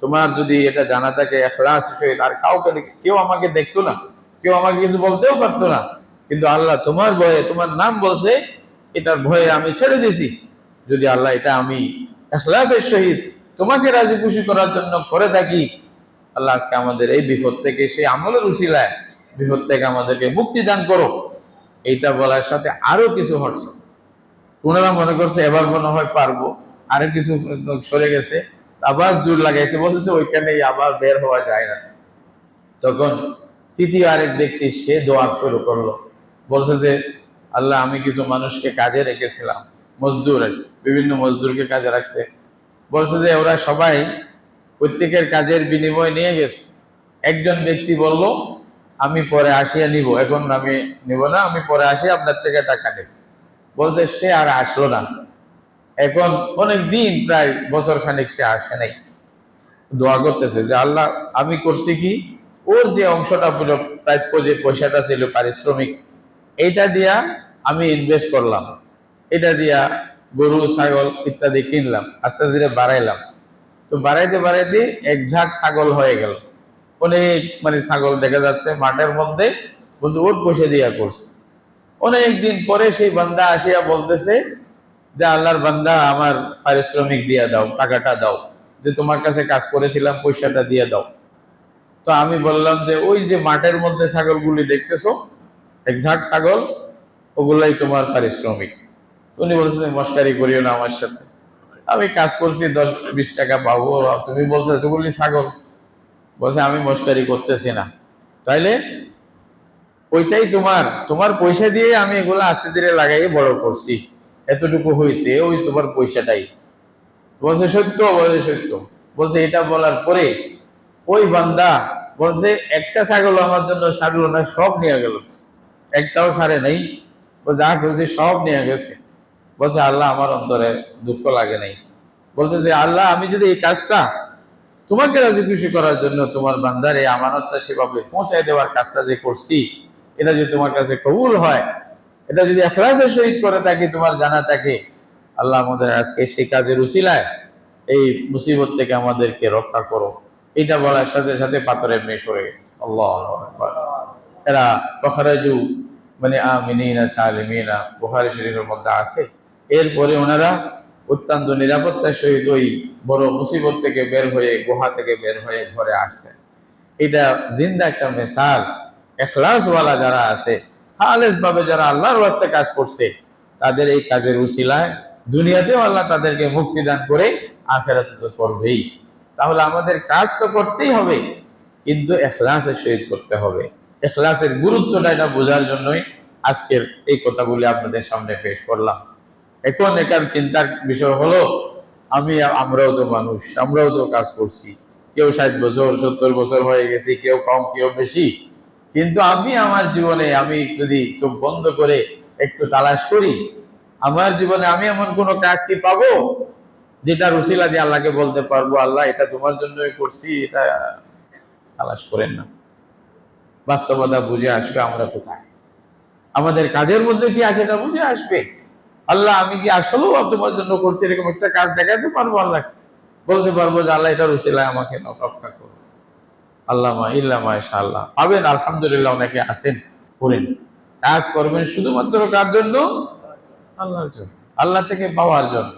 তোমার যদি এটা জানা থাকে ইখলাস সহিত, আর কাউকে কেউ আমাকে দেখতো না, কেউ আমাকে কিছু বলতেও পারতো না, কিন্তু আল্লাহ তোমার ভয়ে, তোমার নাম বলছে, এটার ভয়ে আমি ছেড়ে দিছি। যদি আল্লাহ এটা আমি ইখলাসের সহিত তোমাকে রাজি খুশি করার জন্য করে থাকি, আল্লাহ আজকে আমাদের এই বিপদ থেকে, সেই আমলের উসিলায় বিপদ থেকে আমাদেরকে মুক্তি দান করো। এইটা বলার সাথে আরো কিছু হচ্ছে। ওনারা মনে করছে এবার মনে হয় পারবো, আরো কিছু সরে গেছে, আবার জোর লাগাইছে, বলতেছে ওইখানেই আবার বের হওয়া যায় না। তখন তৃতীয় আরেক ব্যক্তি সে দোয়া শুরু করলো, বলছে যে আল্লাহ আমি কিছু মানুষকে কাজে রেখেছিলাম, মজদুর, বিভিন্ন মজদুরকে কাজে রাখছে। বলছে যে ওরা সবাই প্রত্যেকের কাজের বিনিময় নিয়ে গেছে। একজন ব্যক্তি বলল আমি পরে আসিয়া নিব, এখন আমি নিব না, আমি পরে আসি আপনার থেকে টাকা নেব। বলতে সে আর আসলো না। এখন অনেক দিন, প্রায় বছর খানিক সে আসে নাই। দোয়া করতেছে যে আল্লাহ আমি করছি কি, ওর যে অংশটা পুরো প্রাপ্য, যে পয়সাটা ছিল পারিশ্রমিক, এইটা দিয়া আমি ইনভেস্ট করলাম, এটা দিয়া গরু ছাগল ইত্যাদি কিনলাম, আস্তে ধীরে বাড়াইলাম। তো বাড়াইতে বাড়াইতে এক ঝাঁক ছাগল হয়ে গেল, অনেক মানে ছাগল দেখা যাচ্ছে মাঠের মধ্যে। বলছে ওর পয়সা দিয়া করছে। অনেক দিন পরে সেই বান্দা আসিয়া বলতেছে যে আল্লাহর বান্দা আমার পারিশ্রমিক দিয়ে দাও, টাকাটা দাও, যে তোমার কাছে কাজ করেছিলাম পয়সাটা দিয়ে দাও। তো আমি বললাম যে ওই যে মাঠের মধ্যে ছাগলগুলি দেখতেছো, এক ঝাঁক ছাগল, ওগুলাই তোমার পারিশ্রমিক। উনি বলছে মস্কারি করিও না আমার সাথে, আমি কাজ করছি 10-20 টাকা পাবো, তুমি বলছো এতগুলি ছাগল। বলছে আমি মস্কারি করতেছি না, তাইলে ওইটাই তোমার, তোমার পয়সা দিয়ে আমি এগুলো আস্তে ধীরে লাগাই বড় করছি, এতটুকু হয়েছে, ওই তোমার পয়সাটাই। বলছে সত্য, বলছে সত্য। বলছে এটা বলার পরে ওই বান্দা বলছে একটা ছাগল আমার জন্য ছাড়লো না, সব নিয়ে গেল, একটাও ছাড়ে নাই। ও যা করছে সব নিয়ে গেছে। বলছে আল্লাহ আমার অন্তরে দুঃখ লাগে নাই। বলছে যে আল্লাহ আমি যদি এই কাজটা তোমাকে রাজি খুশি করার জন্য, তোমার বান্দার এই আমানতটা সেভাবে পৌঁছায় দেওয়ার কাজটা যে করছি, এটা যদি তোমার কাছে কবুল হয়, এটা যদি ইখলাসের সহিত করে থাকি, তোমার জানা থাকে, আল্লাহ আমাদের আজকে সেই কাজের উসিলায় এই মুসিবত থেকে আমাদেরকে রক্ষা করো। এটা বলার সাথে সাথে পাথরের মেয়ে সরে গেছে। আল্লাহু আকবার। এরা ফখরাজু মানে আমিনিনা সালিমিনা, বুখারী শরীফের মধ্যে আছে। এরপরে ওনারা অত্যন্ত নিরাপত্তার সহিত ওই বড় মুসিবত থেকে বের হয়ে, গুহা থেকে বের হয়ে ঘরে আসছে। এটা জিন্দা একটা মিসাল। ইখলাসওয়ালা যারা আছে, খালেস ভাবে যারা আল্লাহর ওয়াস্তে কাজ করছে, তাদের এই কাজের উসিলায় দুনিয়াতেও আল্লাহ তাদেরকে মুক্তি দান করে, আখিরাতে তো করবেই। তাহলে আমাদের কাজ তো করতেই হবে, কিন্তু ইখলাসের সহিত করতে হবে। ইখলাসের গুরুত্বটা এটা বোঝার জন্যই আজকের এই কথাগুলি আপনাদের সামনে পেশ করলাম। এখন এটার চিন্তার বিষয় হলো, আমরাও তো মানুষ, আমরাও তো কাজ করছি। কেউ 60 বছর 70 বছর হয়ে গেছি, কেউ কম কেউ বেশি। কিন্তু আমি আমার জীবনে আমি যদি চোখ বন্ধ করে একটু তালাশ করি, আমার জীবনে আমি এমন কোন কাজ কি পাবো যেটা রুসিলা দিয়ে আল্লাহকে বলতে পারবো, আল্লাহ এটা তোমার জন্যই করছি? এটা তালাশ করেন না। বাস্তবতা বুঝে আসবে আমরা কোথায়, আমাদের কাজের মধ্যে কি আছে এটা বুঝে আসবে। আল্লাহ আমি কি আসলেও তোমার জন্য করছি, এরকম একটা কাজ দেখাতে পারবো আল্লাহ, বলতে পারবো যে আল্লাহ এটা রুসিলায় আমাকে রক্ষা করো। আল্লামা ইল্লামা ইনশাআল্লাহ পাবেন। আলহামদুলিল্লাহ অনেকে আছেন, করেন, কাজ করবেন শুধুমাত্র কার জন্য? আল্লাহর জন্য, আল্লাহ থেকে পাওয়ার জন্য।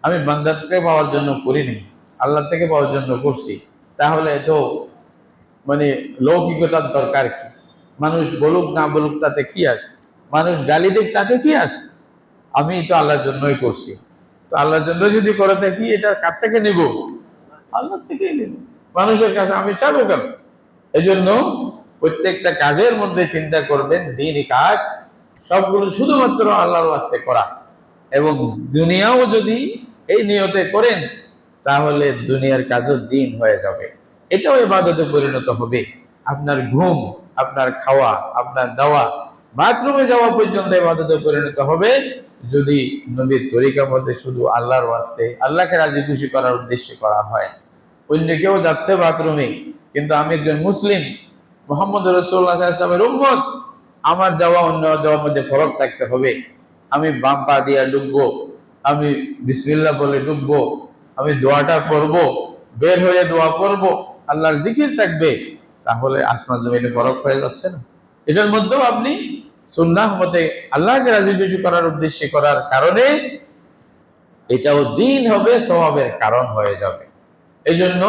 আমি বান্দার থেকে পাওয়ার জন্য করিনি, আল্লাহ থেকে পাওয়ার জন্য করছি। তাহলে তো মানে লৌকিকতার দরকার কি? মানুষ বলুক না বলুক তাতে কি আছে, মানুষ গালি দিক তাতে কি আছে? আমি তো আল্লাহর জন্যই করছি। তো আল্লাহর জন্য যদি করে থাকি, এটা কার থেকে নিব? আল্লাহ থেকেই নিব। মানুষের কাছে আমি চাবো কেন? এই জন্য প্রত্যেকটা কাজের মধ্যে চিন্তা করবেন, দিনই কাজ সবগুলো শুধুমাত্র আল্লাহর ওয়াস্তে করা। এবং দুনিয়াও যদি এই নিয়তে করেন, তাহলে দুনিয়ার কাজও দিন হয়ে যাবে, এটাও ইবাদতে পরিণত হবে। আপনার ঘুম, আপনার খাওয়া, আপনার দাওয়া, বাথরুমে যাওয়া পর্যন্ত ইবাদতে পরিণত হবে, যদি নবীর তরিকার মধ্যে শুধু আল্লাহর ওয়াস্তে, আল্লাহকে রাজি খুশি করার উদ্দেশ্যে করা হয়। অন্য কেউ যাচ্ছে বাথরুমে, কিন্তু আমি একজন মুসলিম, মুহাম্মদ রাসূলুল্লাহ সাল্লাল্লাহু আলাইহি ওয়াসাল্লামের উম্মত, আমার যাওয়া অন্য যাওয়ার মধ্যে ফরক থাকতে হবে। আমি বাম পা দিয়ে ডুববো, আমি বিসমিল্লাহ বলে ডুববো, আমি দোয়াটা করব, বের হয়ে দোয়া করব, আল্লাহর জিকির থাকবে, তাহলে আসমান জমিনে ফরক হয়ে যাচ্ছে না? এটার মধ্যেও আপনি সুন্নাহ মতে আল্লাহকে রাজি খুশি করার উদ্দেশ্যে করার কারণে এটাও দিন হবে, সওয়াবের কারণ হয়ে যাবে। এই জন্য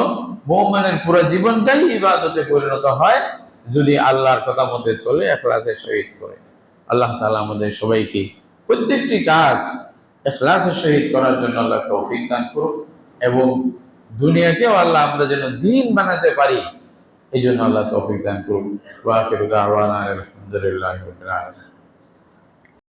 মুমিনের পুরো জীবনটাই ইবাদতে পরিণত হয় যদি আল্লাহর কথা মতে চলে, ইখলাসের সহিত করে। আল্লাহ তাআলা আমাদের সবাইকে প্রত্যেকটি কাজ ইখলাসের সহিত করার জন্য আল্লাহ তৌফিক দান করুন, এবং দুনিয়াকেও আল্লাহ আমরা যেন দিন বানাতে পারি, এই জন্য আল্লাহ তৌফিক দান করুন। ওয়া আখিরু দাওয়ানা আলহামদুলিল্লাহি রাব্বিল আলামিন।